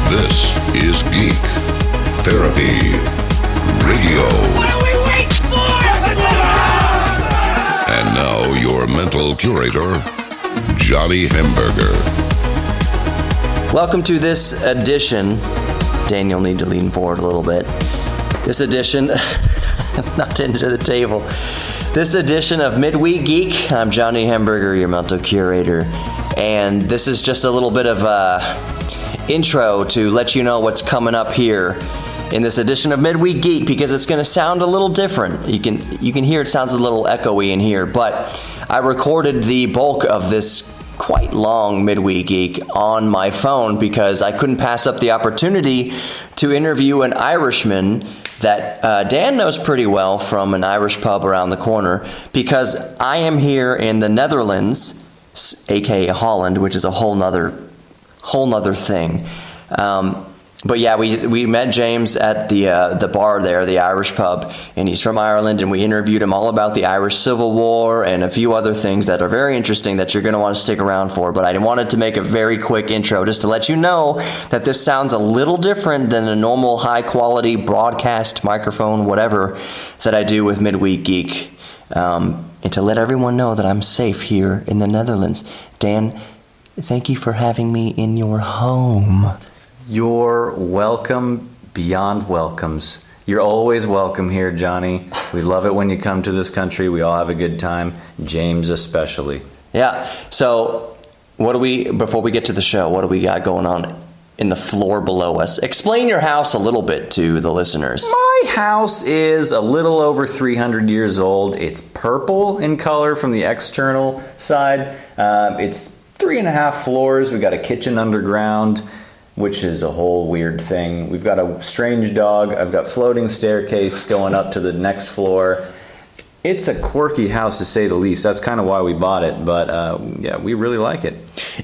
This is Geek Therapy Radio. What are we waiting for? And now your mental curator, Johnny Hamburger. Welcome to this edition. Dan, you'll need to lean forward a little bit. This edition, not into the table. This edition of Midweek Geek. I'm Johnny Hamburger, your mental curator. And this is just a little bit of intro to let you know what's coming up here in this edition of Midweek Geek, because it's going to sound a little different. You can hear it sounds a little echoey in here, but I recorded the bulk of this quite long Midweek Geek on my phone because I couldn't pass up the opportunity to interview an Irishman that Dan knows pretty well from an Irish pub around the corner, because I am here in the Netherlands, aka Holland, which is a whole nother thing. But yeah, we met James at the bar there, the Irish pub, and he's from Ireland, and we interviewed him all about the Irish Civil War and a few other things that are very interesting that you're going to want to stick around for. But I wanted to make a very quick intro just to let you know that this sounds a little different than a normal high-quality broadcast microphone, whatever, that I do with Midweek Geek. And to let everyone know that I'm safe here in the Netherlands. Dan, thank you for having me in your home. You're welcome beyond welcomes. You're always welcome here, Johnny. We love it when you come to this country. We all have a good time, James especially. Yeah. So, before we get to the show, what do we got going on in the floor below us? Explain your house a little bit to the listeners. My house is a little over 300 years old. It's purple in color from the external side. It's 3.5 floors. We got a kitchen underground, which is a whole weird thing. We've got a strange dog. I've got floating staircase going up to the next floor. It's a quirky house, to say the least. That's kind of why we bought it, but yeah, we really like it.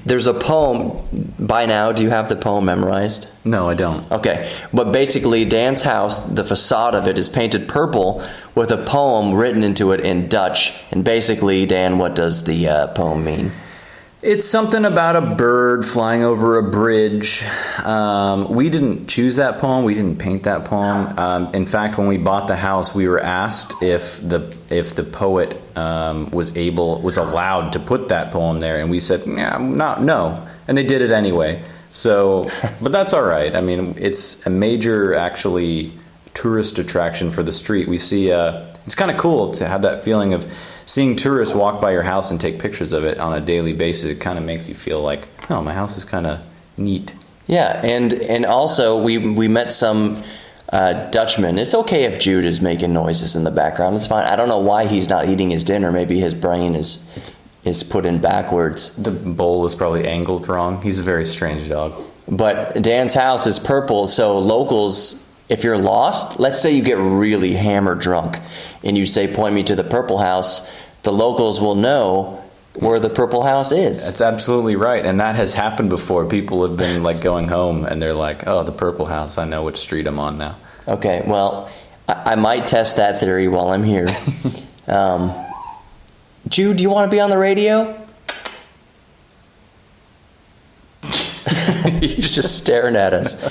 There's a poem. By now, do you have the poem memorized? No, I don't. Okay, but basically Dan's house, the facade of it is painted purple with a poem written into it in Dutch. And basically, Dan, what does the poem mean? It's something about a bird flying over a bridge. We didn't choose that poem. We didn't paint that poem. In fact, when we bought the house, we were asked if the poet was allowed to put that poem there, and we said, no, and they did it anyway. So, but that's all right. I mean, it's a major, actually, tourist attraction for the street. We see it's kind of cool to have that feeling of seeing tourists walk by your house and take pictures of it on a daily basis. It kind of makes you feel like, oh, my house is kind of neat. Yeah, and also we met some Dutchmen. It's okay if Jude is making noises in the background. It's fine. I don't know why he's not eating his dinner. Maybe his brain is put in backwards. The bowl is probably angled wrong. He's a very strange dog. But Dan's house is purple, so locals, if you're lost, let's say you get really hammered drunk and you say, point me to the purple house, the locals will know where the purple house is. That's absolutely right. And that has happened before. People have been like going home and they're like, oh, the purple house, I know which street I'm on now. Okay, well, I might test that theory while I'm here. Jude, do you want to be on the radio? He's just staring at us.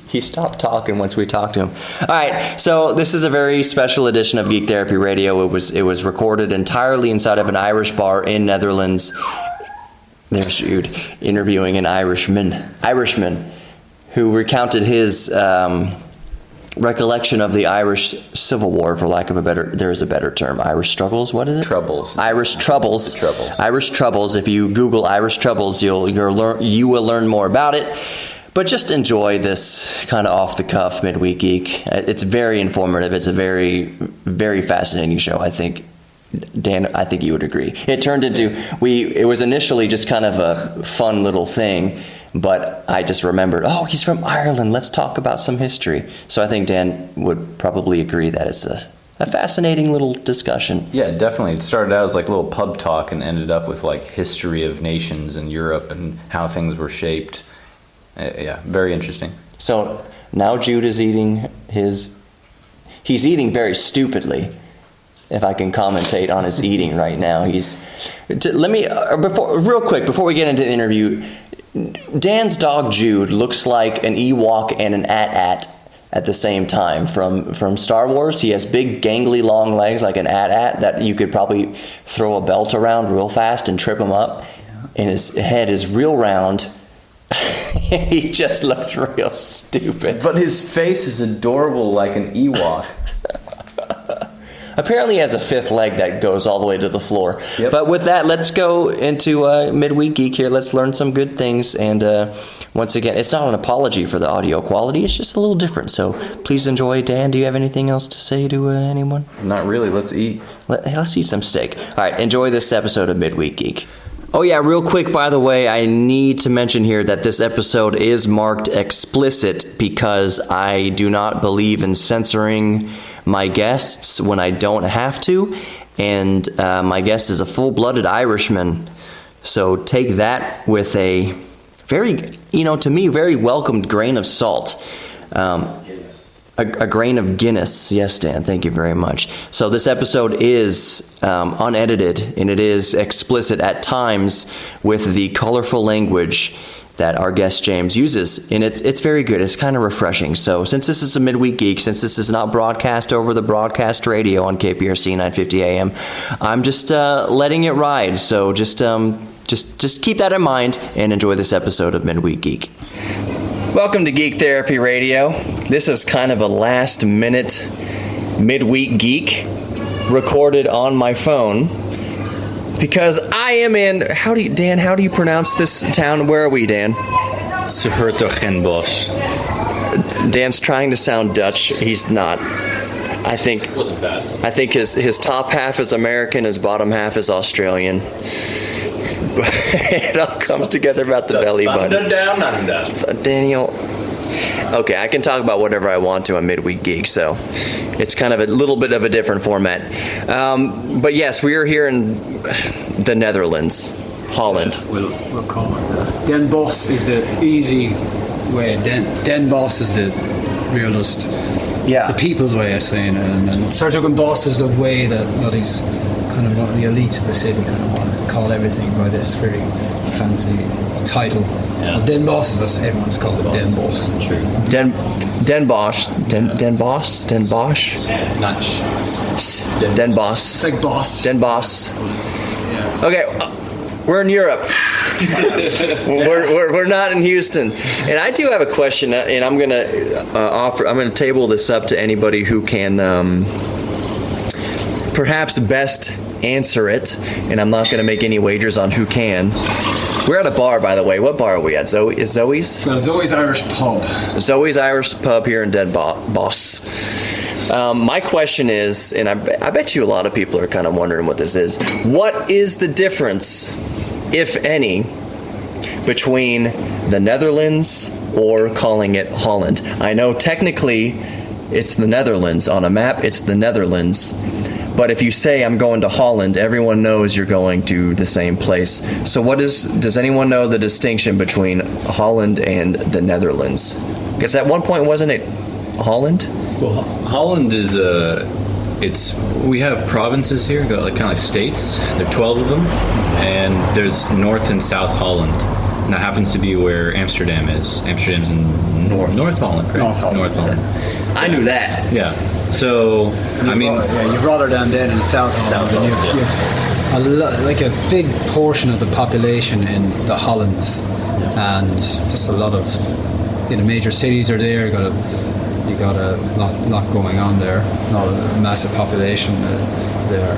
He stopped talking once we talked to him. All right, so this is a very special edition of Geek Therapy Radio. It was recorded entirely inside of an Irish bar in Netherlands. There's Jude interviewing an Irishman who recounted his recollection of the Irish Civil War, for lack of a better, there is a better term. Irish struggles. What is it? Troubles. Irish troubles. Troubles. Irish troubles. If you Google Irish troubles, you will learn more about it. But just enjoy this kind of off the cuff midweek geek. It's very informative. It's a very, very fascinating show. I think, Dan, I think you would agree. It turned into it was initially just kind of a fun little thing. But I just remembered, oh, he's from Ireland. Let's talk about some history. So I think Dan would probably agree that it's a fascinating little discussion. Yeah, definitely. It started out as like a little pub talk and ended up with like history of nations in Europe and how things were shaped. Yeah, very interesting. So now Jude is eating he's eating very stupidly. If I can commentate on his eating right now, real quick before we get into the interview, Dan's dog Jude looks like an Ewok and an AT-AT at the same time. From Star Wars, he has big, gangly, long legs like an AT-AT that you could probably throw a belt around real fast and trip him up. And his head is real round. He just looks real stupid. But his face is adorable like an Ewok. Apparently he has a fifth leg that goes all the way to the floor. Yep. But with that, let's go into Midweek Geek here. Let's learn some good things. And once again, it's not an apology for the audio quality. It's just a little different. So please enjoy. Dan, do you have anything else to say to anyone? Not really. Let's eat. Let's eat some steak. All right, enjoy this episode of Midweek Geek. Oh yeah, real quick, by the way, I need to mention here that this episode is marked explicit because I do not believe in censoring my guests when I don't have to, and my guest is a full-blooded Irishman, so take that with a very, to me, very welcomed grain of salt. A grain of Guinness. Yes, Dan, thank you very much. So this episode is unedited, and it is explicit at times with the colorful language that our guest James uses, and it's very good. It's kind of refreshing. So since this is a Midweek Geek, since this is not broadcast over the broadcast radio on KPRC 950 AM, I'm just letting it ride. So just keep that in mind and enjoy this episode of Midweek Geek. Welcome to Geek Therapy Radio. This is kind of a last-minute Midweek Geek recorded on my phone because I am in. Dan, how do you pronounce this town? Where are we, Dan? Hertogenbosch. Dan's trying to sound Dutch. He's not. I think It wasn't bad. I think his top half is American, his bottom half is Australian. It all comes together about the belly button. Down under. Daniel. Okay, I can talk about whatever I want to on Midweek Geek, so it's kind of a little bit of a different format. But yes, we are here in the Netherlands, Holland. We'll call it that. Den Bosch is the easy way. Den Bosch is the realist. Yeah. It's the people's way of saying it. And Hertogenbosch is the way that these kind of the elites of the city kind of want to call everything by this very fancy title. Yeah. Well, Den Bosch is just, everyone just calls it Den Bosch. True. Den Bosch. Den Bosch? Den Bosch? Not Den Bosch. It's like boss. Den Bosch. Okay, we're in Europe. we're not in Houston, and I do have a question, and I'm gonna table this up to anybody who can perhaps best answer it, and I'm not gonna make any wagers on who can. We're at a bar, by the way. What bar are we at? Zoe's? Zoe's Irish Pub. Zoe's Irish Pub here in Den Bosch. My question is, and I bet you a lot of people are kind of wondering what this is. What is the difference, if any, between the Netherlands or calling it Holland? I know technically it's the Netherlands. On a map, it's the Netherlands. But if you say I'm going to Holland, everyone knows you're going to the same place. So does anyone know the distinction between Holland and the Netherlands? Because at one point, wasn't it Holland? Well, Holland is we have provinces here, kind of like states. There are 12 of them, and there's North and South Holland. And that happens to be where Amsterdam is. Amsterdam's in North Holland, right? North Holland. North Holland. I knew that. Yeah. So, you've Rotterdam then in South Holland. Holland, You've like a big portion of the population in the Hollands, and just a lot of major cities are there. You got a lot going on there. Not a massive population there.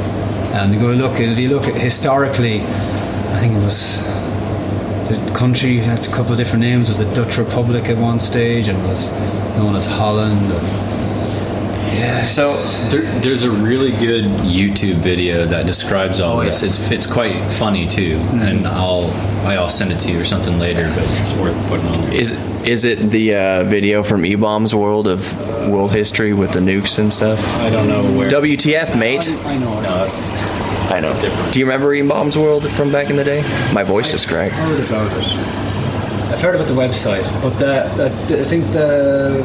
And you look at historically, I think it was the country had a couple of different names. It was the Dutch Republic at one stage, and was known as Holland. Yeah. So there's a really good YouTube video that describes all this. Yes. It's quite funny too, and I'll send it to you or something later. But it's worth putting on there. Is it the video from E-Bomb's world of world history with the nukes and stuff? I don't know where. WTF, mate? I know. No, I know. different. Do you remember E-Bomb's world from back in the day? My voice is cracked. I've heard about it. I've heard about the website, but I think the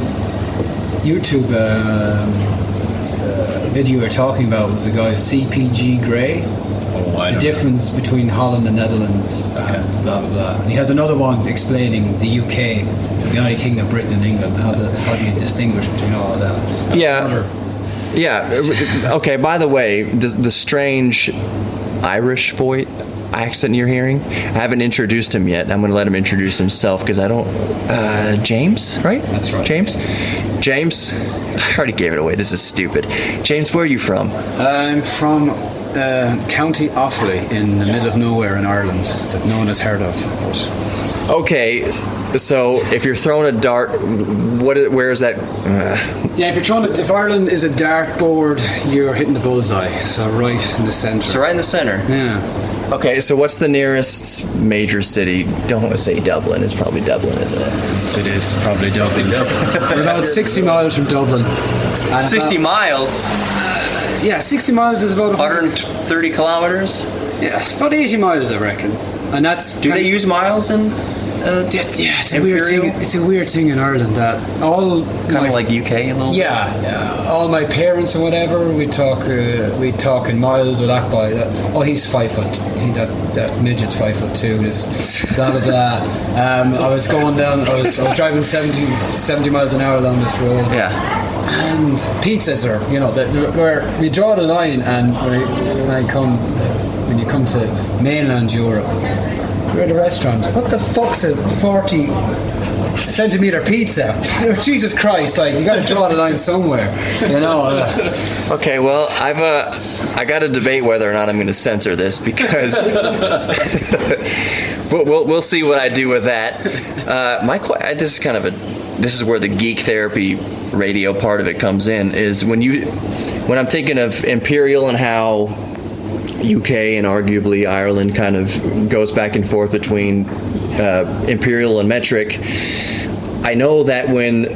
YouTube video you're talking about was a guy CPG Grey. Oh, I the don't difference between Holland and Netherlands, and blah blah blah. And he has another one explaining the UK, the United Kingdom, Britain, and England. How do you distinguish between all of that? That's another- Yeah. Okay. By the way, the strange Irish voice accent you're hearing, I haven't introduced him yet. I'm going to let him introduce himself because I don't. James, right? That's right. James. I already gave it away. This is stupid. James, where are you from? I'm from County Offaly in the middle of nowhere in Ireland that no one has heard of. But Okay. So if you're throwing a dart, where is that? yeah, if Ireland is a dartboard, you're hitting the bullseye. So right in the centre. So right in the center. Yeah. Okay, so what's the nearest major city? Don't want to say Dublin. It's probably Dublin, isn't it? Yes, it is probably Dublin. We're about 60 miles from Dublin. And 60 miles? Yeah, 60 miles is about 130 kilometers? Yeah, it's about 80 miles, I reckon. And that's Do they use miles in it's a weird thing. It's a weird thing in Ireland that all kind of like UK a little bit? Yeah, all my parents and whatever, we talk in miles or that by oh, he's 5 foot. That midget's 5'2". This blah blah blah. I was going down. I was driving 70 miles an hour along this road. Yeah. And pizzas are, where we draw the line, and when you come to mainland Europe, we're at a restaurant. What the fuck's a 40 centimeter pizza? Jesus Christ! Like, you got to draw the line somewhere, Okay, well, I got to debate whether or not I'm going to censor this because we'll see what I do with that. This is where the geek therapy radio part of it comes in. Is when I'm thinking of imperial and how UK and arguably Ireland kind of goes back and forth between imperial and metric. I know that when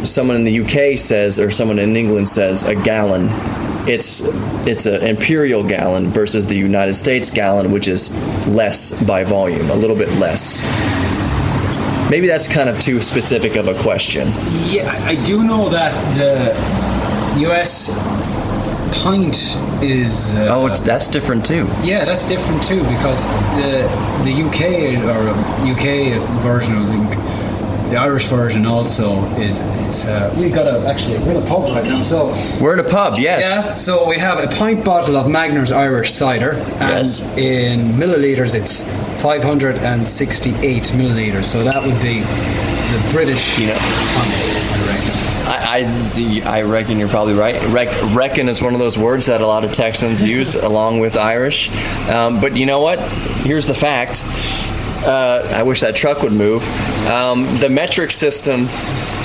someone in the UK says, or someone in England says, a gallon, it's an imperial gallon versus the United States gallon, which is less by volume, a little bit less. Maybe that's kind of too specific of a question. Yeah, I do know that the US pint is that's different too. Yeah, that's different too, because the UK version, I think the Irish version also we're in a pub right now, so we're in a pub, yes. Yeah, so we have a pint bottle of Magners Irish cider, and yes. in milliliters it's 568 milliliters, so that would be the British pint, I reckon. I reckon you're probably right. Reckon is one of those words that a lot of Texans use along with Irish. But you know what? Here's the fact. I wish that truck would move. The metric system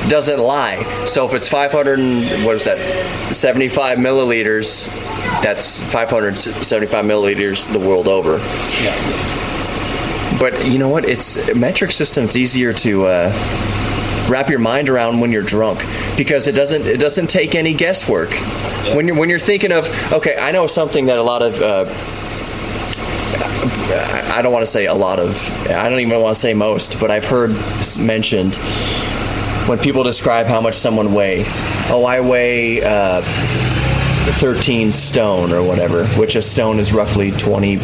doesn't lie. So if it's 75 milliliters, that's 575 milliliters the world over. Yeah. But you know what? Metric system's easier to wrap your mind around when you're drunk, because it doesn't take any guesswork. Yeah. When you're thinking of, okay, I know something that a lot of I don't want to say a lot of, I don't even want to say most, but I've heard mentioned when people describe how much someone weigh. Oh, I weigh 13 stone or whatever, which a stone is roughly 20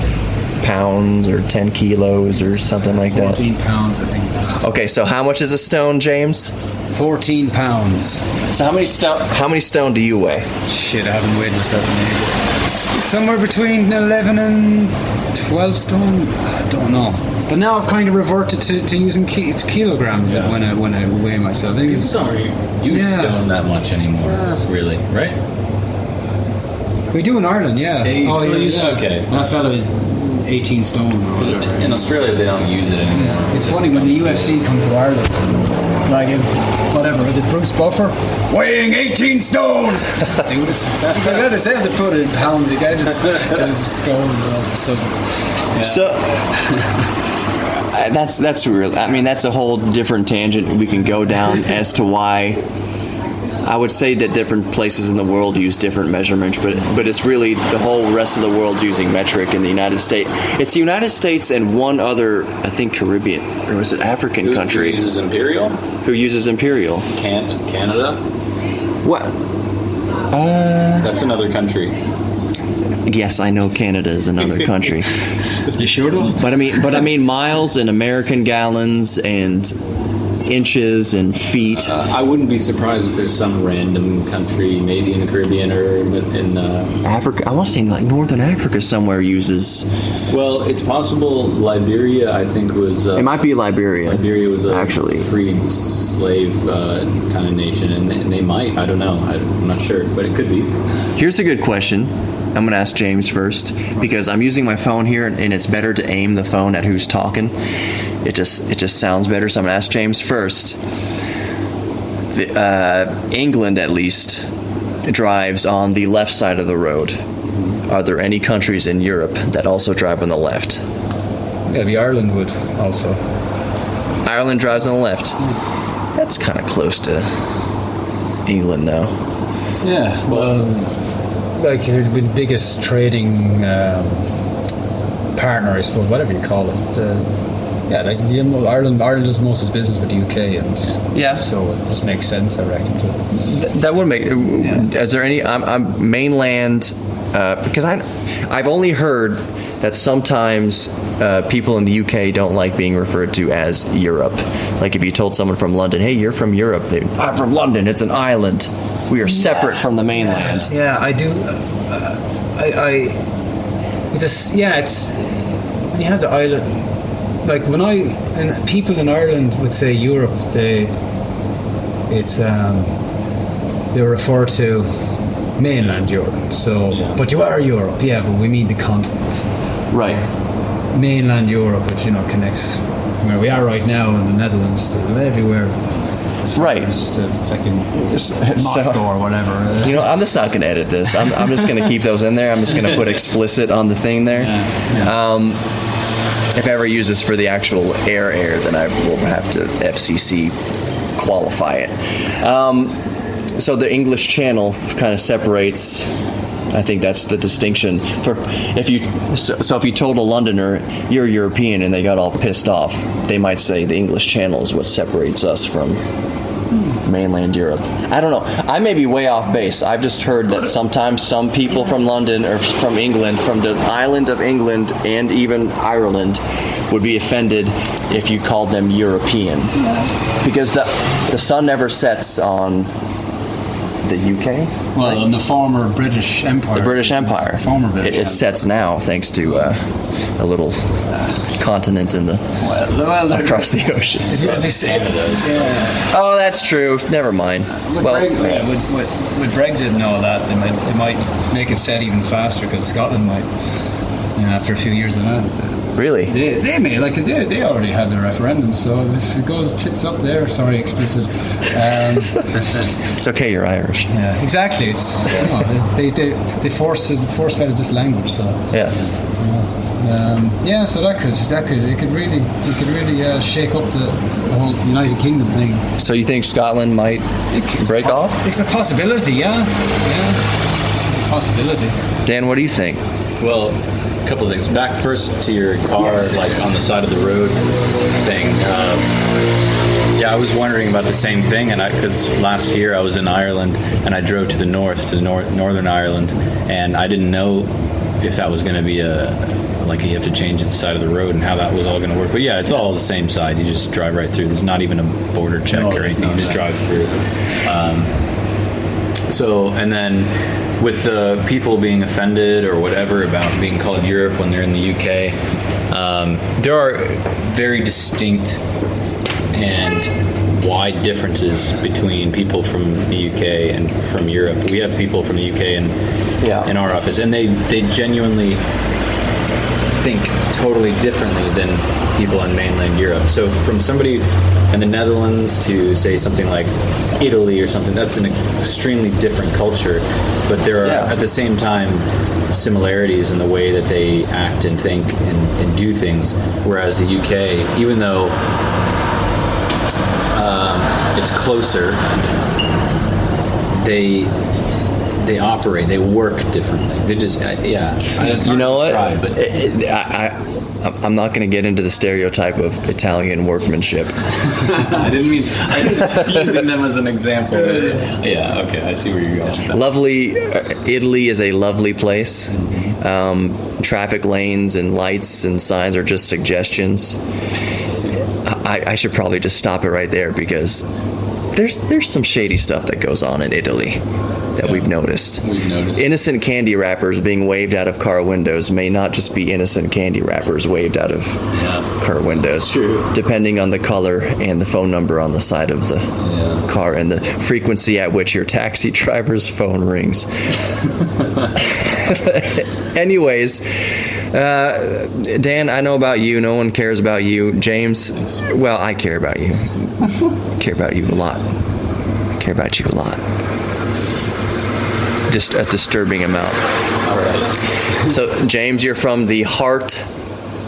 pounds or 10 kilos or something like 14 that. 14 pounds, I think. Okay, so how much is a stone, James? 14 pounds. So how many stone do you weigh? Shit, I haven't weighed myself in ages. Somewhere between 11 and 12 stone. I don't know. But now I've kind of reverted to using kilograms when I weigh myself. You don't use stone that much anymore, really, right? We do in Ireland, yeah. You use it? Okay. That fella is 18 stone or whatever. In Australia, they don't use it anymore. Yeah. It's funny, when the UFC come to Ireland, like whatever, is it Bruce Buffer? Weighing 18 stone! Dude, you gotta say to put it in pounds, you can't just get his stone all of a sudden. Yeah. So that's real. I mean, that's a whole different tangent we can go down as to why I would say that different places in the world use different measurements, but it's really the whole rest of the world's using metric in the United States. It's the United States and one other, I think, Caribbean, or was it African country? Who uses imperial? Who uses imperial? Canada? What? That's another country. yes, I know Canada is another country. You sure though? But I mean miles and American gallons and inches and feet. I wouldn't be surprised if there's some random country, maybe in the Caribbean or in Africa, I want to say like Northern Africa somewhere uses. well, it's possible Liberia, I think, was... It might be Liberia. Liberia was a actually freed slave kind of nation, and they might, I don't know, I'm not sure, but it could be. Here's a good question. I'm going to ask James first because I'm using my phone here, and it's better to aim the phone at who's talking. It just sounds better. So I'm going to ask James first. England, at least, drives on the left side of the road. Are there any countries in Europe that also drive on the left? Maybe Ireland would also. Ireland drives on the left. That's kind of close to England, though. Yeah, well, like the biggest trading partner, I suppose, whatever you call it. Ireland does most of its business with the UK, and Yeah. so it just makes sense, I reckon. That would make. Is there any? I'm mainland because I've only heard that sometimes people in the UK don't like being referred to as Europe. Like if you told someone from London, "Hey, you're from Europe," I'm from London. It's an island. We are separate from the mainland. Yeah, I do. It's when you have the island. Like and people in Ireland would say Europe, they refer to mainland Europe. So, but you are Europe, yeah, but we mean the continent. Right. Mainland Europe, which connects where we are right now in the Netherlands to everywhere. Right. To fucking Moscow or whatever. I'm just not going to edit this. I'm just going to keep those in there. I'm just going to put explicit on the thing there. Yeah. If I ever use this for the actual air, then I will have to FCC qualify it. So the English Channel kind of separates. I think that's the distinction. If you told a Londoner you're European and they got all pissed off, they might say the English Channel is what separates us from mainland Europe. I don't know. I may be way off base. I've just heard that sometimes some people from London or from England, from the island of England and even Ireland, would be offended if you called them European. Because the sun never sets on the UK? Well, in the former British Empire. The British Empire. Former British It sets now thanks to a little continent in the across the ocean. Oh, that's true. Never mind. With Brexit and all that, they might make it set even faster because Scotland might, after a few years of that. Really? They may, like, because they already had their referendum, so if it goes tits up there, sorry, explicit. It's okay, you're Irish. Yeah, exactly. It's they force-fed this language, so. Yeah. So it could really shake up the whole United Kingdom thing. So you think Scotland might break off? It's a possibility, yeah. It's a possibility. Dan, what do you think? Well, a couple of things. Back first to your car, like on the side of the road thing. I was wondering about the same thing, and because last year I was in Ireland and I drove to the Northern Ireland, and I didn't know if that was going to be you have to change the side of the road and how that was all going to work. But yeah, it's all the same side. You just drive right through. There's not even a border check or anything. You just drive through. And then with the people being offended or whatever about being called Europe when they're in the UK, there are very distinct and wide differences between people from the UK and from Europe. We have people from the UK in our office, and they genuinely think totally differently than people in mainland Europe. So from somebody in the Netherlands to say something like Italy or something, that's an extremely different culture, but there are at the same time similarities in the way that they act and think and do things, whereas the UK, even though it's closer, they operate, they work differently. They just, you know what? I'm not going to get into the stereotype of Italian workmanship. I didn't mean. I was just using them as an example. Yeah. Okay. I see where you're going with that. Lovely. Italy is a lovely place. Traffic lanes and lights and signs are just suggestions. I should probably just stop it right there because there's some shady stuff that goes on in Italy that we've noticed. Innocent candy wrappers being waved out of car windows may not just be innocent candy wrappers waved out of car windows. That's true. Depending on the color and the phone number on the side of the car and the frequency at which your taxi driver's phone rings. Anyways, Dan, I know about you. No one cares about you. James, well, I care about you. I care about you a lot. I care about you a lot. Just a disturbing amount. All right. So, James, you're from the heart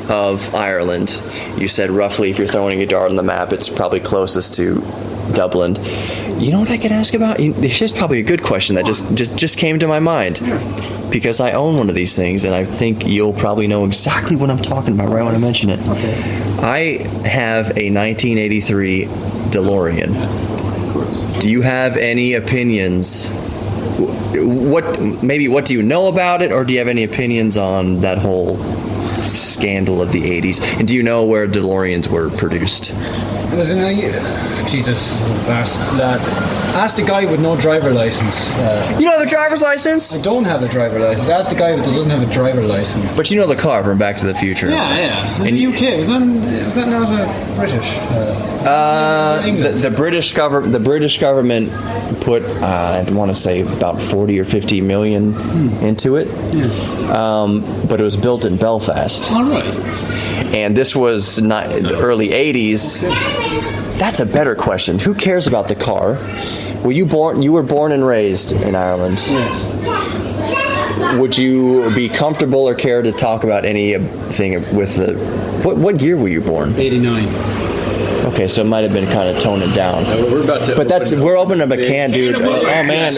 of Ireland. You said roughly, if you're throwing a dart on the map, it's probably closest to Dublin. You know what I could ask about? Here's probably a good question that just came to my mind. Because I own one of these things, and I think you'll probably know exactly what I'm talking about right when I mention it. Okay. I have a 1983 DeLorean. Of course. Do you have any opinions? What do you know about it, or do you have any opinions on that whole scandal of the 80s? And do you know where DeLoreans were produced? It was in Jesus, lad. Ask the guy with no driver license. You don't have a driver's license? I don't have a driver license. Ask the guy that doesn't have a driver license. But you know the car from Back to the Future. Yeah. Was And it you- UK? Was that not British? The British government put I want to say about 40 or 50 million into it. Yes. But it was built in Belfast. All right. And this was not the early 80s. That's a better question. Who cares about the car? Were you born? You were born and raised in Ireland. Yes. Would you be comfortable or care to talk about anything with the? What year were you born? 89. Okay, so it might have been kind of toning down. We're about to. We're opening up a can, dude. Oh man,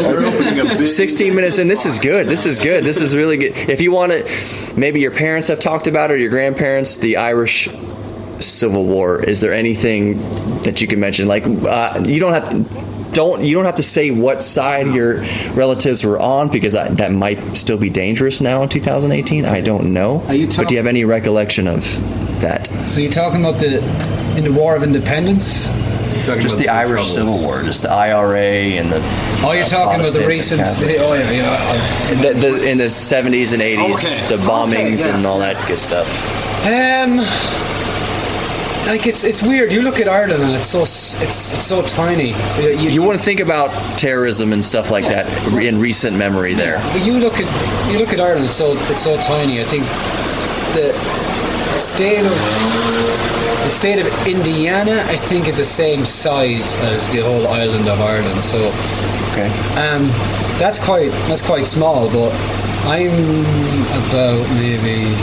16 minutes in. This is good. This is really good. If you want to, maybe your parents have talked about it, or your grandparents, the Irish Civil War. Is there anything that you can mention? Like you don't have to say what side your relatives were on, because that might still be dangerous now in 2018. I don't know. But do you have any recollection of that? So you're talking about in the War of Independence? Just the Irish Civil War, just the IRA and the. Oh, you're talking about the recent. Oh yeah. In the 70s and 80s, the bombings and all that good stuff. Like it's weird. You look at Ireland and it's so tiny. You wouldn't think about terrorism and stuff like that in recent memory there. But you look at Ireland. It's so tiny. I think the state of Indiana, I think, is the same size as the whole island of Ireland. So okay. That's quite small. But I'm about maybe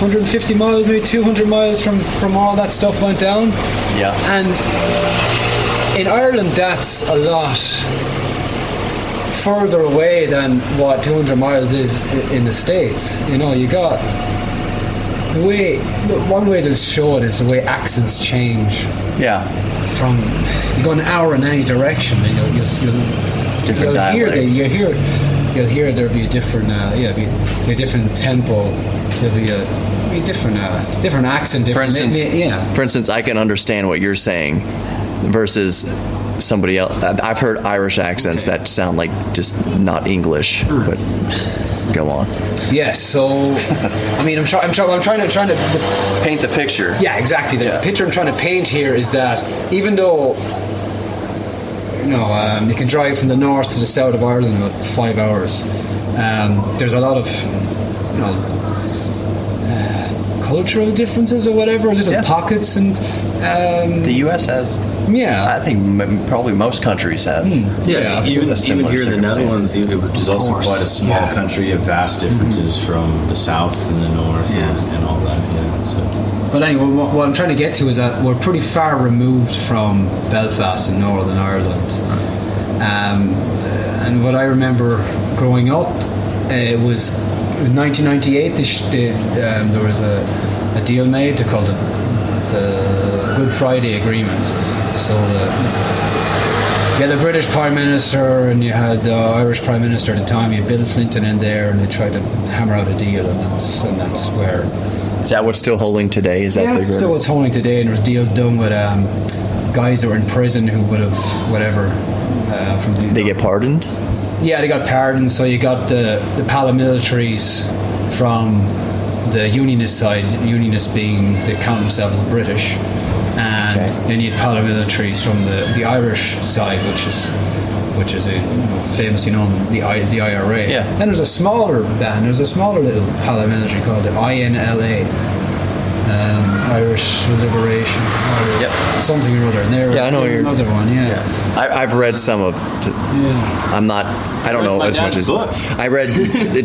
150 miles, maybe 200 miles from all that stuff went down. Yeah. And in Ireland, that's a lot further away than what 200 miles is in the States. You know, you got one way to show it is the way accents change. Yeah. From you go an hour in any direction, and you'll hear there'll be a different be a different tempo. There'll be a different accent. Different. For instance, I can understand what you're saying versus somebody else. I've heard Irish accents that sound like just not English, but go on. Yes. So, I mean, I'm trying to Paint the picture. Yeah, exactly. The picture I'm trying to paint here is that even though you can drive from the north to the south of Ireland in about 5 hours, there's a lot of cultural differences or whatever, little pockets, and the U.S. has. Yeah, I think probably most countries have. Yeah, even here in the Netherlands, which is also quite a small country, you have vast differences from the south and the north and all that. Yeah. So. But anyway, what I'm trying to get to is that we're pretty far removed from Belfast in Northern Ireland, and what I remember growing up, it was in 1998, there was a deal made to call it the Good Friday Agreement. So you had the British Prime Minister and you had the Irish Prime Minister at the time. You had Bill Clinton in there, and they tried to hammer out a deal, and that's where. Is that what's still holding today? Is that that's still what's holding today? And there was deals done with guys that were in prison who would have whatever. They get pardoned? Yeah, they got pardoned. So you got the paramilitaries from the Unionist side. Unionists being they count themselves as British. And then you had paramilitaries from the Irish side, which is famously known the IRA. Yeah. Then there's a smaller band. There's a smaller little paramilitary called the INLA, Irish Liberation, or something or other. And they're I know another one. Yeah. I've read some of. I don't know as much as. Books. I read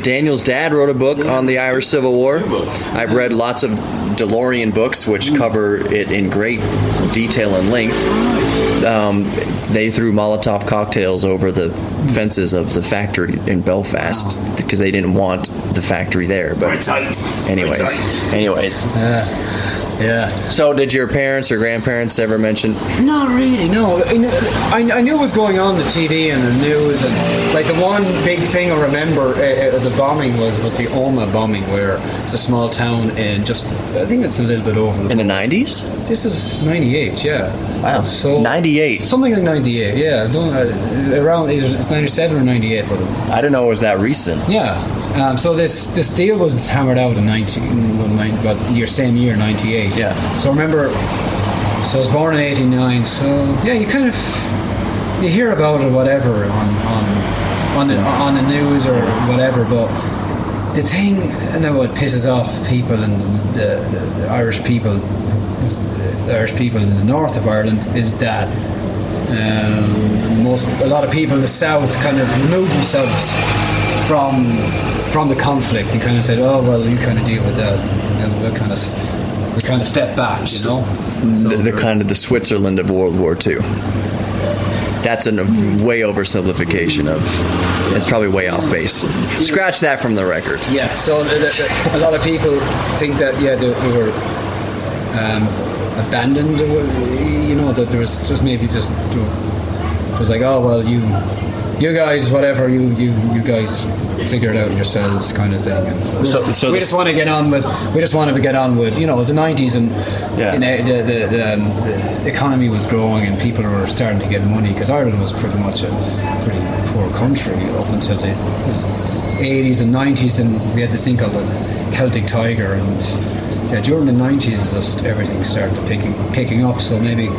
Daniel's dad wrote a book on the Irish Civil War. I've read lots of DeLorean books which cover it in great detail and length. They threw Molotov cocktails over the fences of the factory in Belfast because they didn't want the factory there. But anyways. Yeah. So, did your parents or grandparents ever mention? Not really. No. I knew what was going on the TV and the news, and like the one big thing I remember as a bombing was the Oma bombing, where it's a small town in I think it's a little bit over In the 90s? This is 98. Yeah. Wow. So 98. Something like 98. Yeah. Around it's 97 or 98, but I didn't know it was that recent. yeah. So this deal was hammered out in same year, 98. Yeah. So I remember, so I was born in 89. So yeah, you hear about it or whatever on the news or whatever. But the thing, and then what pisses off people and the Irish people, in the north of Ireland is that a lot of people in the south kind of remove themselves from the conflict and kind of said, oh well, you kind of deal with that, and we kind of step back, you know. So The kind of the Switzerland of World War II. That's a way oversimplification of. It's probably way off base. Scratch that from the record. Yeah. So a lot of people think that we were abandoned. You know, that there was just maybe just it was like, oh well, you guys, whatever, you guys figure it out yourselves, kind of thing. And we just want to get on with. You know, it was the 90s, and the economy was growing, and people were starting to get money because Ireland was pretty much a pretty poor country up until the 80s and 90s, and we had this thing called the Celtic Tiger, and during the 90s, just everything started picking up. So maybe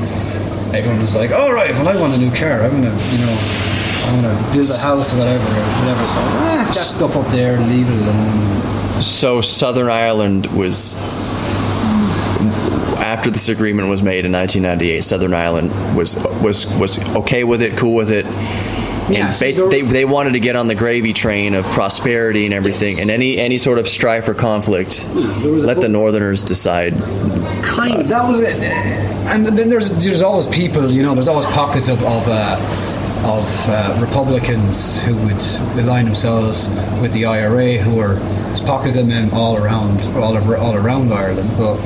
everyone was like, "All right, well, I want a new car. I want to build a house or whatever." So that stuff up there, leave it alone. So Southern Ireland was, after this agreement was made in 1998, Southern Ireland was okay with it, cool with it. Yeah, and they wanted to get on the gravy train of prosperity and everything, yes. and any sort of strife or conflict, let the Northerners decide. Kind of, that was it. And then there's always people, you know, there's always pockets of Republicans who would align themselves with the IRA, there's pockets of them all around Ireland. But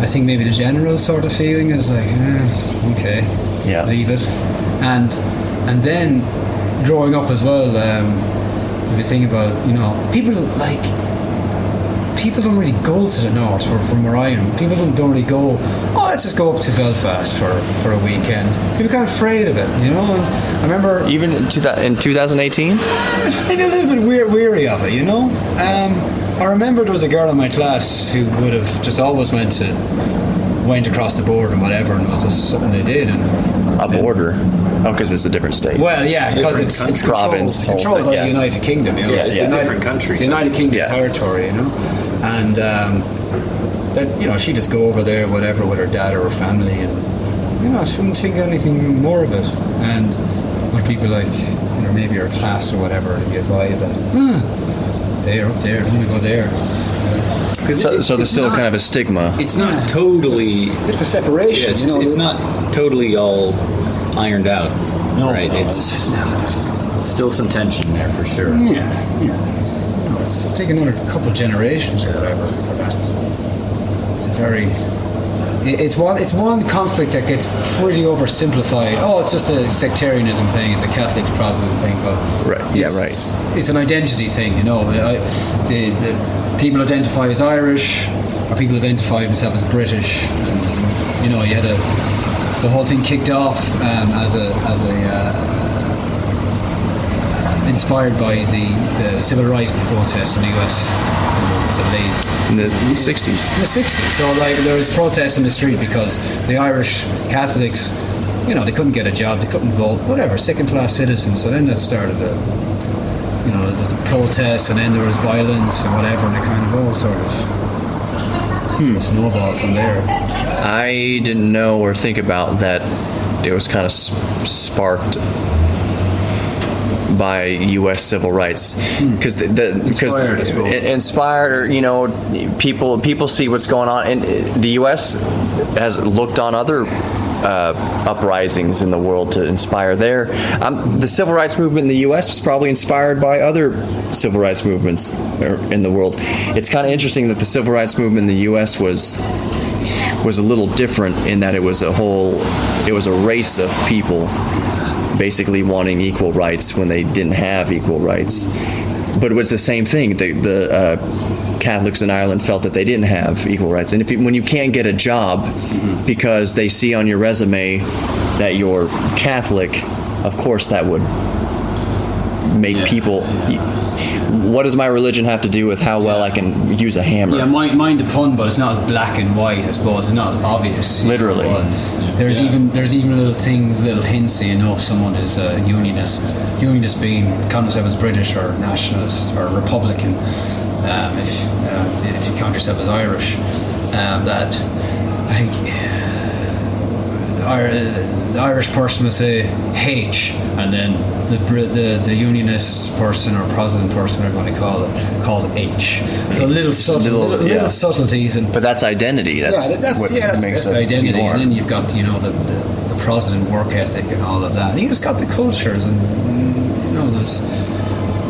I think maybe the general sort of feeling is like, okay, leave it. And then growing up as well, if you think about, you know, people don't really go to the north from where I am. People don't really go, let's just go up to Belfast for a weekend. People are kind of afraid of it, you know. And I remember Even in 2018? maybe a little bit weary of it, you know. I remember there was a girl in my class who would have just always went across the border and whatever, and it was just something they did. And A border? Oh, because it's a different state. well, yeah, because it's province, controlled by the United Kingdom, you know. It's a different country. It's the United Kingdom territory, you know. And that, you know, she'd just go over there, whatever, with her dad or her family, and, you know, she wouldn't think anything more of it. And other people, like, you know, maybe her class or whatever, and get vibe that, they're up there, let me go there. So there's still kind of a stigma. It's not totally. A bit of a separation. Yeah, you know, it's not totally all ironed out. No, right? no, It's still some tension there for sure. Yeah. it's taken another couple of generations or whatever for that. It's a very. It's one conflict that gets pretty oversimplified. Oh, it's just a sectarianism thing. It's a Catholic Protestant thing, but it's an identity thing. The people identify as Irish, or people identify themselves as British, and you had the whole thing kicked off as a inspired by the civil rights protests in the US in the 60s. In the 60s. So there was protests in the street because the Irish Catholics, they couldn't get a job, they couldn't vote, whatever, second-class citizens. So then that started the protests, and then there was violence and whatever, and it kind of all sort of snowballed from there. I didn't know or think about that. It was kind of sparked by U.S. civil rights because inspired, or people see what's going on, and the U.S. has looked on other uprisings in the world to inspire there. The civil rights movement in the U.S. was probably inspired by other civil rights movements in the world. It's kind of interesting that the civil rights movement in the U.S. was a little different in that it was a race of people basically wanting equal rights when they didn't have equal rights. But it was the same thing. The Catholics in Ireland felt that they didn't have equal rights. And when you can't get a job because they see on your resume that you're Catholic, of course that would make people... What does my religion have to do with how well I can use a hammer? Yeah, mind the pun, but it's not as black and white, I suppose. It's not as obvious. Literally. There's even little things, little hints. If someone is a unionist being count themselves as British or nationalist or Republican, if you count yourself as Irish, that I think the Irish person will say H, and then the unionist person or Protestant person, whatever you want to call it, calls it H. So little subtleties. But that's identity. That's identity. And then you've got the Protestant work ethic and all of that. And you just got the cultures, and there's.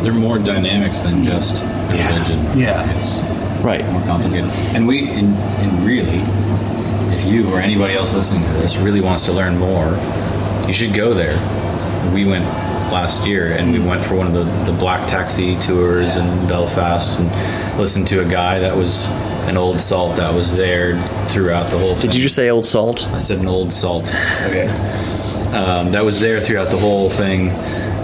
They're more dynamics than just religion. Yeah. It's right. More complicated. And really, if you or anybody else listening to this really wants to learn more, you should go there. We went last year, and we went for one of the black taxi tours in Belfast and listened to a guy that was an old salt that was there throughout the whole thing. Did you just say old salt? I said an old salt. Okay. That was there throughout the whole thing.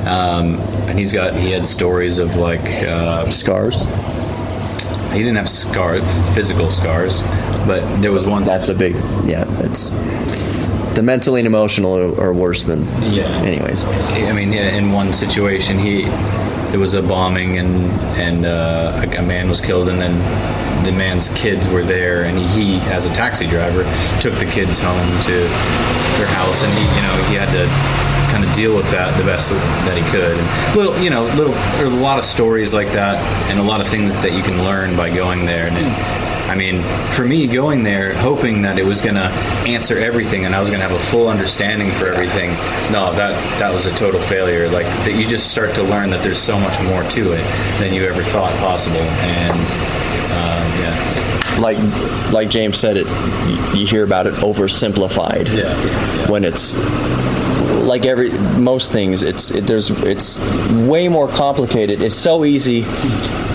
And he had stories of scars. He didn't have physical scars, but there was one. That's a big, it's the mentally and emotional are worse than. Yeah. Anyways. I mean, in one situation, there was a bombing and a man was killed, and then the man's kids were there, and he as a taxi driver took the kids home to their house, and he had to kind of deal with that the best that he could. And there are a lot of stories like that, and a lot of things that you can learn by going there. And for me, going there, hoping that it was going to answer everything and I was going to have a full understanding for everything, no, that was a total failure. That you just start to learn that there's so much more to it than you ever thought possible. And like James said, you hear about it oversimplified. Yeah. When it's like most things, it's way more complicated. It's so easy.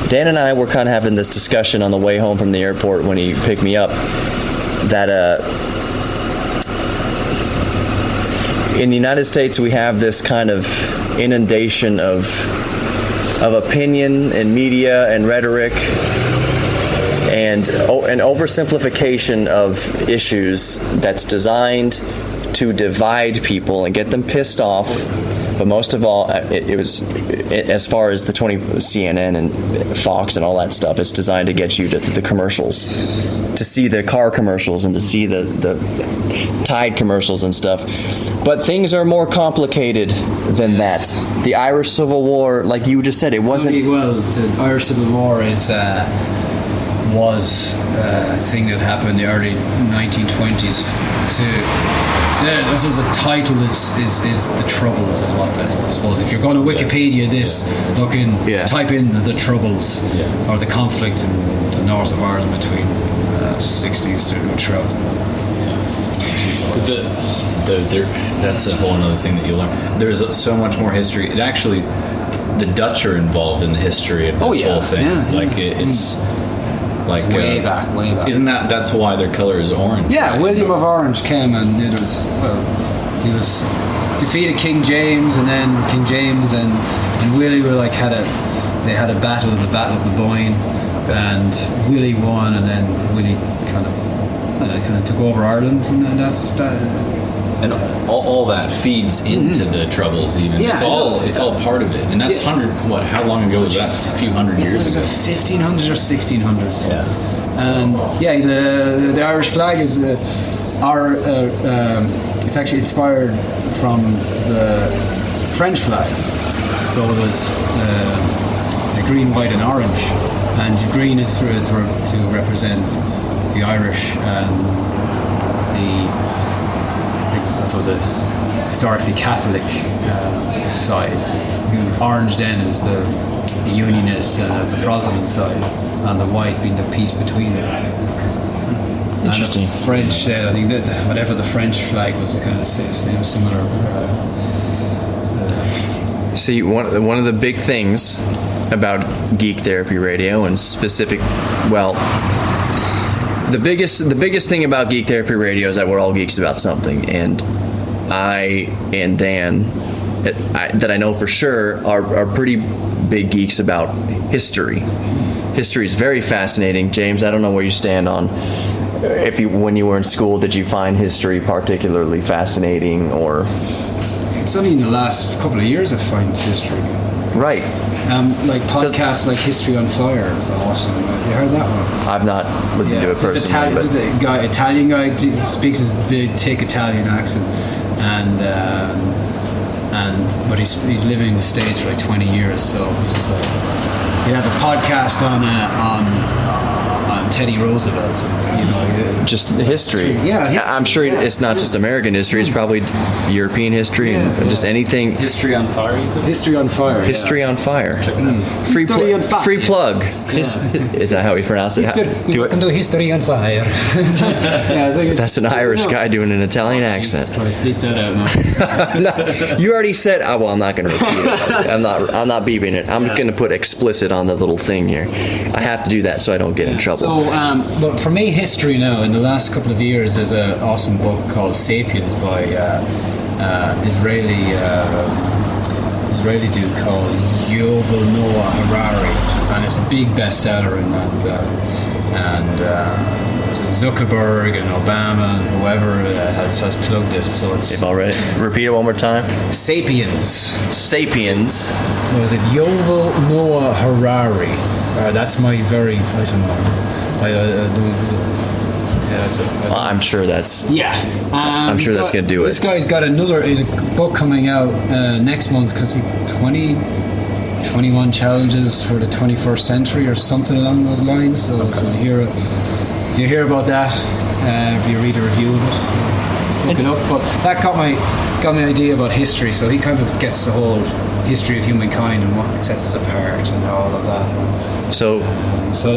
Dan and I were kind of having this discussion on the way home from the airport when he picked me up, that in the United States we have this kind of inundation of opinion and media and rhetoric and an oversimplification of issues that's designed to divide people and get them pissed off. But most of all, it was, as far as the CNN and Fox and all that stuff, it's designed to get you to the commercials, to see the car commercials and to see the Tide commercials and stuff. But things are more complicated than that. The Irish Civil War, like you just said, it wasn't... Well, the Irish Civil War is was a thing that happened in the early 1920s. This is a title is the Troubles is what I suppose. If you're going to Wikipedia this, type in the Troubles or the conflict in the north of Ireland between 60s throughout the 'Cause that's a whole other thing that you learn. There's so much more history. It actually, the Dutch are involved in the history of this whole thing. It's like way back. Isn't that's why their color is orange? Yeah, right? William of Orange came and he was defeated King James, and then King James and Willie were like they had a battle, the Battle of the Boyne, and Willie won, and then Willie kind of took over Ireland, and that's that. And all that feeds into the Troubles. Even it's all part of it, and that's how long ago was that? A few hundred years ago. 1500s or 1600s. Yeah. And the Irish flag is it's actually inspired from the French flag. So it was a green, white, and orange, and green is to represent the Irish and the historically Catholic side. Orange then is the Unionist, the Protestant side, and the white being the peace between them. Interesting. And the French, I think that whatever the French flag was, kind of similar. See, one of the big things about Geek Therapy Radio, and the biggest thing about Geek Therapy Radio is that we're all geeks about something, and I and Dan, that I know for sure, are pretty big geeks about history. History is very fascinating. James, I don't know where you stand on when you were in school, did you find history particularly fascinating, or? It's only in the last couple of years I find history. Right. Like podcasts like History on Fire is awesome. Have you heard that one? I've not listened to it personally. This is a Italian guy, speaks a big, thick Italian accent, but he's living in the States for like 20 years, so he's just like, he'd have a podcast on Teddy Roosevelt, just history. Yeah, I'm sure it's not just American history; it's probably European history and just anything. History on Fire. History on Fire. History on Fire. Check it out. Free plug. Is that how we pronounce it? Do it. History on Fire. That's an Irish guy doing an Italian accent. Bleep that out now. No, you already said. Well, I'm not going to repeat it. I'm not beeping it. I'm going to put explicit on the little thing here. I have to do that so I don't get in trouble. So, but for me, history now in the last couple of years, there's an awesome book called *Sapiens* by Israeli dude called Yuval Noah Harari, and it's a big bestseller. And Zuckerberg and Obama and whoever has plugged it. So it's. They've already. Repeat it one more time. *Sapiens*. *Sapiens*. Was it Yuval Noah Harari? That's my very. I don't know. I'm sure that's. Yeah. I'm sure that's going to do it. This guy's got a book coming out next month because 21 challenges for the 21st century or something along those lines. So do you hear about that? If you read a review of it, look it up. But that got my idea about history. So he kind of gets the whole history of humankind and what sets us apart and all of that. So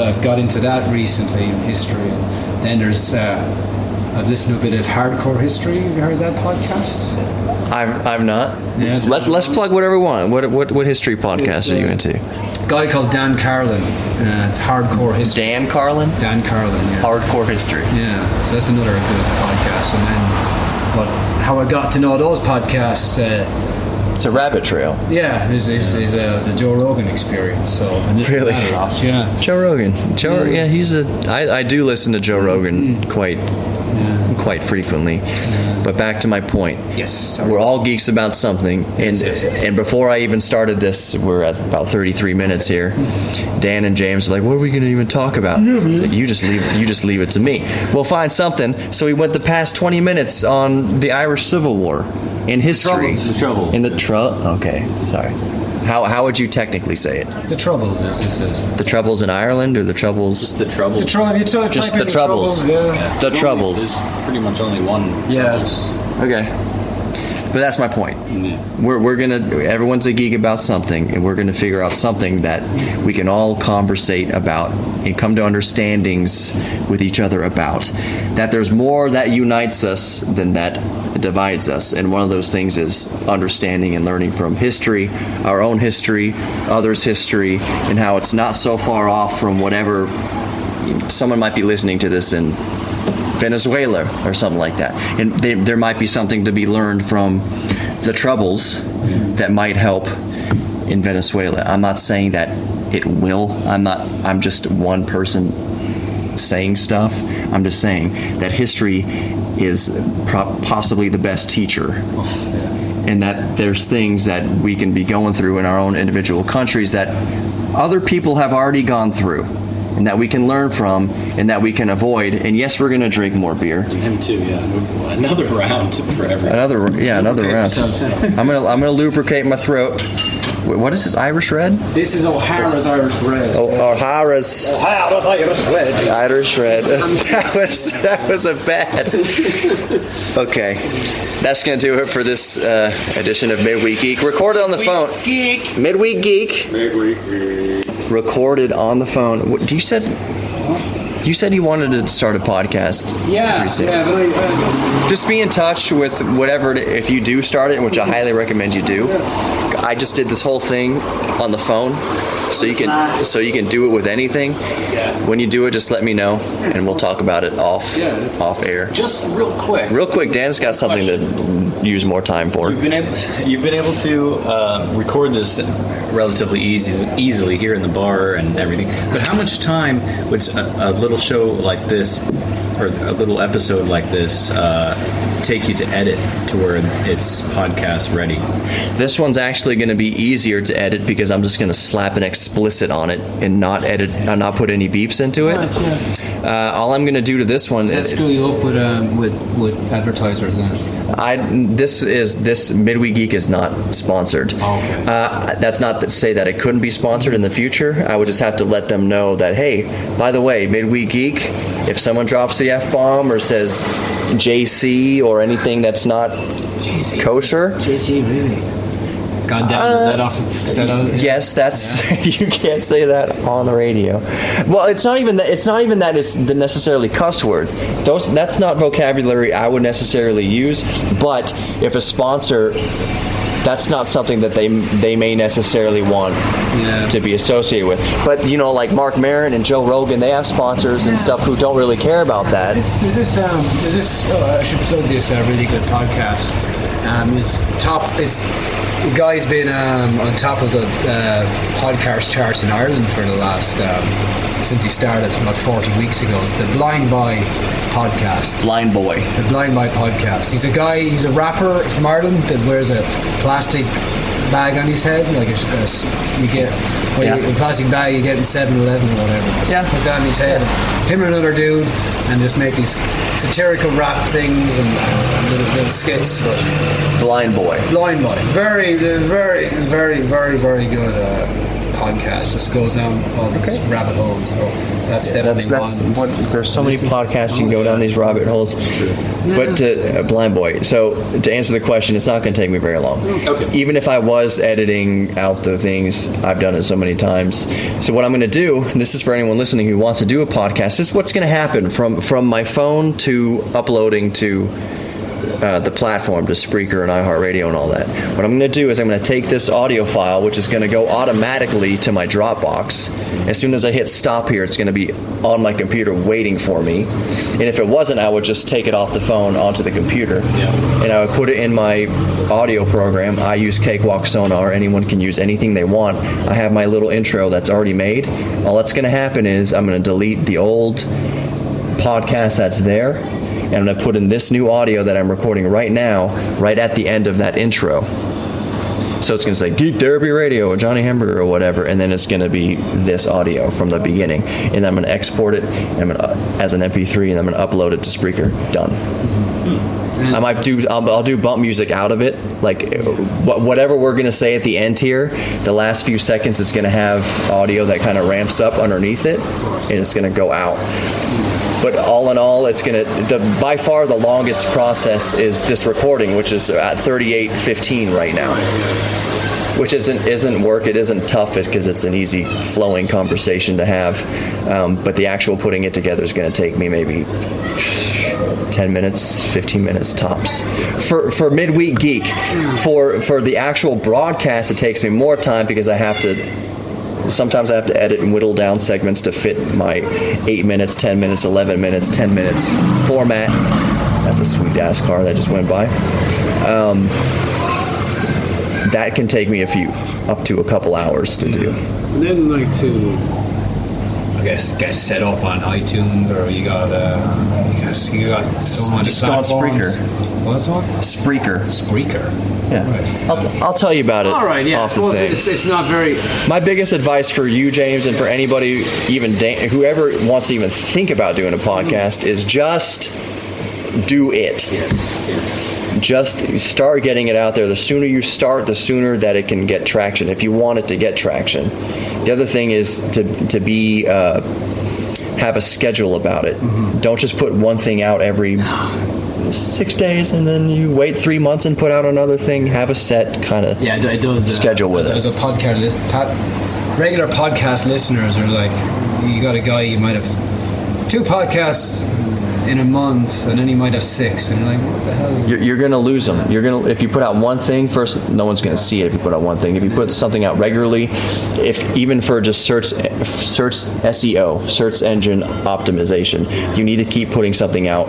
I've got into that recently in history. And then there's I've listened to a bit of Hardcore History. Have you heard that podcast? I've not. Yeah, let's plug whatever we want. What history podcast are you into? A guy called Dan Carlin. It's Hardcore History. Dan Carlin? Dan Carlin, yeah. Hardcore History. Yeah, so that's another good podcast. And then how I got to know those podcasts. It's a rabbit trail. Yeah, is the Joe Rogan experience. So and this really, a lot, yeah. Joe Rogan. He's I do listen to Joe Rogan quite frequently. But back to my point. Yes. We're all geeks about something, and and before I even started this, we're at about 33 minutes here. Dan and James are like, "What are we going to even talk about?" Like, you just leave it to me. We'll find something. So we went the past 20 minutes on the Irish Civil War in history. The Troubles. In the Okay, sorry. How would you technically say it? The Troubles is The Troubles in Ireland, or the Troubles? Just the trouble. the Trouble. You type Just in the Troubles. Yeah. The Troubles. There's pretty much only one. Yeah. Troubles. Okay. But that's my point. We're gonna, everyone's a geek about something, and we're gonna figure out something that we can all conversate about and come to understandings with each other about. That there's more that unites us than that divides us, and one of those things is understanding and learning from history, our own history, others' history, and how it's not so far off from whatever someone might be listening to this in Venezuela or something like that. And there might be something to be learned from the Troubles that might help in Venezuela. I'm not saying that it will. I'm just one person saying stuff. I'm just saying that history is possibly the best teacher. And that there's things that we can be going through in our own individual countries that other people have already gone through, and that we can learn from, and that we can avoid. And yes, we're going to drink more beer. And him too, yeah. Another round for everyone. Another round. I'm gonna lubricate my throat. What is this, Irish Red? This is O'Hara's Irish Red. O'Hara's Irish Red. Irish Red. that was a bad. Okay, that's gonna do it for this edition of Midweek Geek. Recorded on the phone. Midweek Geek. Recorded on the phone. You said you wanted to start a podcast. Yeah, but I just be in touch with whatever, if you do start it, which I highly recommend you do. I just did this whole thing on the phone, so you can do it with anything. When you do it, just let me know, and we'll talk about it off air. Just real quick, Dan's got something to use more time for. You've been able to record this relatively easily here in the bar and everything. But how much time would a little show like this, or a little episode like this, take you to edit to where it's podcast ready? This one's actually going to be easier to edit because I'm just going to slap an explicit on it and not not put any beeps into it. Right, yeah. All I'm going to do to this one Let's is screw you up with advertisers then. This Midweek Geek is not sponsored. Okay. That's not to say that it couldn't be sponsored in the future. I would just have to let them know that, hey, by the way, Midweek Geek, if someone drops the F-bomb or says JC or anything that's not kosher. JC, really? God damn, is that off the... Yes, that's you can't say that on the radio. Well, it's not even that it's necessarily cuss words. That's not vocabulary I would necessarily use. But if a sponsor, that's not something that they may necessarily want to be associated with. But like Mark Maron and Joe Rogan, they have sponsors and stuff who don't really care about that. Is this I should plug this really good podcast. The guy's been on top of the podcast charts in Ireland for the last since he started about 40 weeks ago. It's the Blind Boy podcast. Blind Boy. The Blind Boy podcast. He's a rapper from Ireland that wears a plastic bag on his head, like a plastic bag you get in 7-Eleven or whatever. Yeah. Puts that on his head. Him and another dude, and just make these satirical rap things and little skits. Blind Boy. Very, very, very, very, very good podcast. Just goes down all these rabbit holes. So that's definitely one. There's so many podcasts you can go down these rabbit holes. But Blind Boy. So to answer the question, it's not going to take me very long. Okay. Even if I was editing out the things, I've done it so many times. So what I'm going to do, and this is for anyone listening who wants to do a podcast, this is what's going to happen from my phone to uploading to the platform, to Spreaker and iHeartRadio and all that. What I'm going to do is I'm going to take this audio file, which is going to go automatically to my Dropbox. As soon as I hit stop here, it's going to be on my computer waiting for me. And if it wasn't, I would just take it off the phone onto the computer. Yeah. And I would put it in my audio program. I use Cakewalk Sonar. Anyone can use anything they want. I have my little intro that's already made. All that's going to happen is I'm going to delete the old podcast that's there, and I'm going to put in this new audio that I'm recording right now, right at the end of that intro. So it's going to say Geek Therapy Radio or Johnny Hamburger or whatever, and then it's going to be this audio from the beginning. And I'm going to export it as an MP3, and I'm going to upload it to Spreaker. Done. I'll do bump music out of it. Like whatever we're gonna say at the end here, the last few seconds is gonna have audio that kind of ramps up underneath it, and it's gonna go out. But all in all, it's by far the longest process is this recording, which is at 38:15 right now. Which isn't work. It isn't tough because it's an easy flowing conversation to have. But the actual putting it together is going to take me maybe 10 minutes, 15 minutes tops. For Midweek Geek, for the actual broadcast, it takes me more time because sometimes I have to edit and whittle down segments to fit my 8 minutes, 10 minutes, 11 minutes, 10 minutes format. That's a sweet ass car that just went by. That can take me up to a couple hours to do. And then I guess get set up on iTunes, or you got so much Just go on platforms. Spreaker. What's one? Spreaker. Yeah. Right. I'll tell you about it. All right, yeah. Off the thing. It's not very. My biggest advice for you, James, and for anybody, even whoever wants to even think about doing a podcast, is just do it. Yes. Just start getting it out there. The sooner you start, the sooner that it can get traction, if you want it to get traction. The other thing is to be have a schedule about it. Mm-hmm. Don't just put one thing out every 6 days and then you wait 3 months and put out another thing. Have a set kind of schedule with it. As a podcast, regular podcast listeners are like, you got a guy, you might have 2 podcasts in a month, and then he might have 6, and you're like, what the hell? You're gonna lose them. If you put out one thing first, no one's gonna see it. If you put out one thing, if you put something out regularly, even for just search SEO, search engine optimization, you need to keep putting something out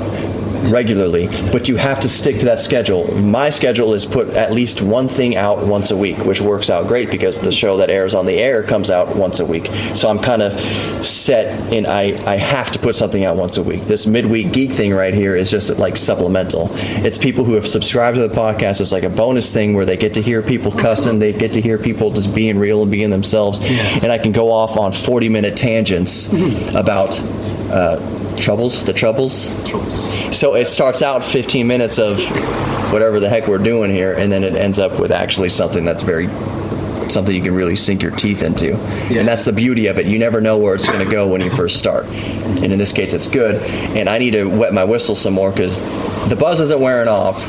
regularly, but you have to stick to that schedule. My schedule is put at least one thing out once a week, which works out great because the show that airs on the air comes out once a week. So I'm kind of set, and I have to put something out once a week. This Midweek Geek thing right here is just like supplemental. It's people who have subscribed to the podcast. It's like a bonus thing where they get to hear people cussing, they get to hear people just being real and being themselves, and I can go off on 40-minute tangents about the troubles. So it starts out 15 minutes of whatever the heck we're doing here, and then it ends up with actually something that's something you can really sink your teeth into. Yeah. And that's the beauty of it. You never know where it's going to go when you first start. And in this case, it's good. And I need to wet my whistle some more because the buzz isn't wearing off.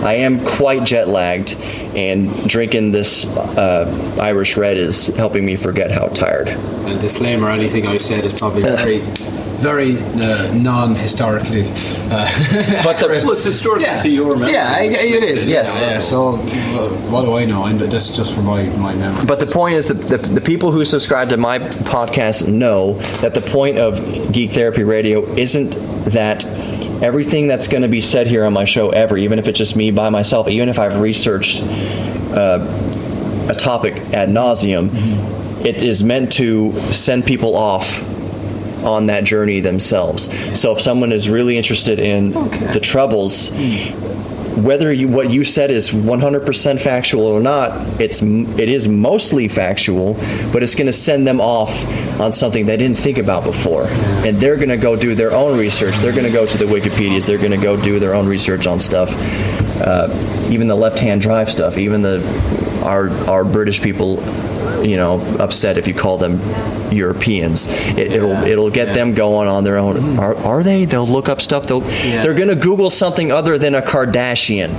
I am quite jet lagged, and drinking this Irish Red is helping me forget how tired. A disclaimer, anything I said is probably very non-historically but it's historical to your memory. Yeah, it is. Yes. Yeah, so what do I know? This is just for my memory. But the point is that the people who subscribe to my podcast know that the point of Geek Therapy Radio isn't that everything that's going to be said here on my show ever, even if it's just me by myself, even if I've researched a topic ad nauseum, it is meant to send people off on that journey themselves. So if someone is really interested in the troubles, whether what you said is 100% factual or not, it is mostly factual, but it's going to send them off on something they didn't think about before. And they're going to go do their own research. They're going to go to the Wikipedias. They're going to go do their own research on stuff. Even the left-hand drive stuff, even our British people, upset if you call them Europeans. It'll get them going on their own. Are they? They'll look up stuff. They're going to Google something other than a Kardashian.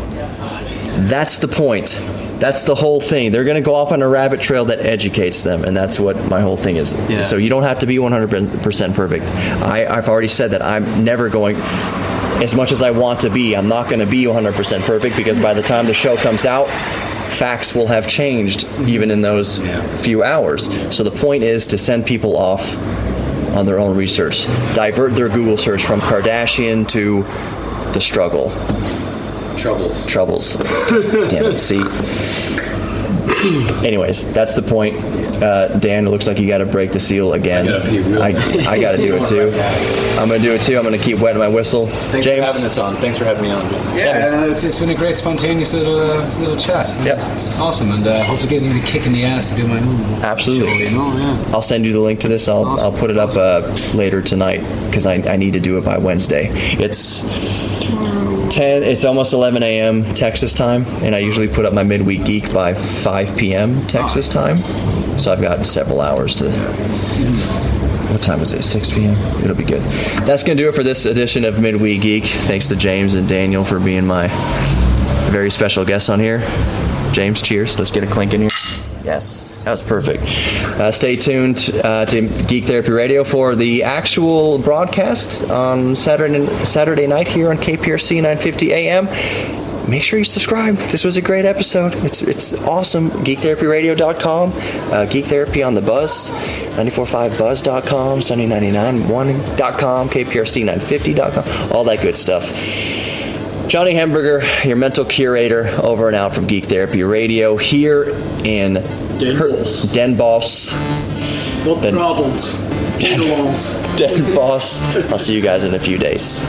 That's the point. That's the whole thing. They're going to go off on a rabbit trail that educates them, and that's what my whole thing is. Yeah. So you don't have to be 100% perfect. I've already said that I'm never going, as much as I want to be, I'm not going to be 100% perfect, because by the time the show comes out, facts will have changed even in those few hours. So the point is to send people off on their own research. Divert their Google search from Kardashian to the struggle. Troubles. Damn it, see? Anyways, that's the point. Dan, it looks like you got to break the seal again. I got to do it too. I'm going to do it too. I'm going to keep wetting my whistle. Thanks James, for having us on. Thanks for having me on, James. Yeah, it's been a great spontaneous little chat. Yep. It's awesome, and hope it gives me a kick in the ass to do my own Absolutely. show, I'll send you the link to this. I'll put it up later tonight because I need to do it by Wednesday. It's It's almost 11 a.m. Texas time, and I usually put up my midweek geek by 5 p.m. Texas time. So I've got several hours to. What time is it? 6 p.m. It'll be good. That's gonna do it for this edition of Midweek Geek. Thanks to James and Daniel for being my very special guests on here. James, cheers. Let's get a clink in here. Yes, that was perfect. Stay tuned to Geek Therapy Radio for the actual broadcast on Saturday night here on KPRC 950 AM. Make sure you subscribe. This was a great episode. It's awesome. GeekTherapyRadio.com, Geek Therapy on the Buzz, 945buzz.com, Sunny991.com, KPRC950.com, all that good stuff. Johnny Hemberger, your mental curator, over and out from Geek Therapy Radio here in Den Bosch. Not problems. Den Bosch. I'll see you guys in a few days.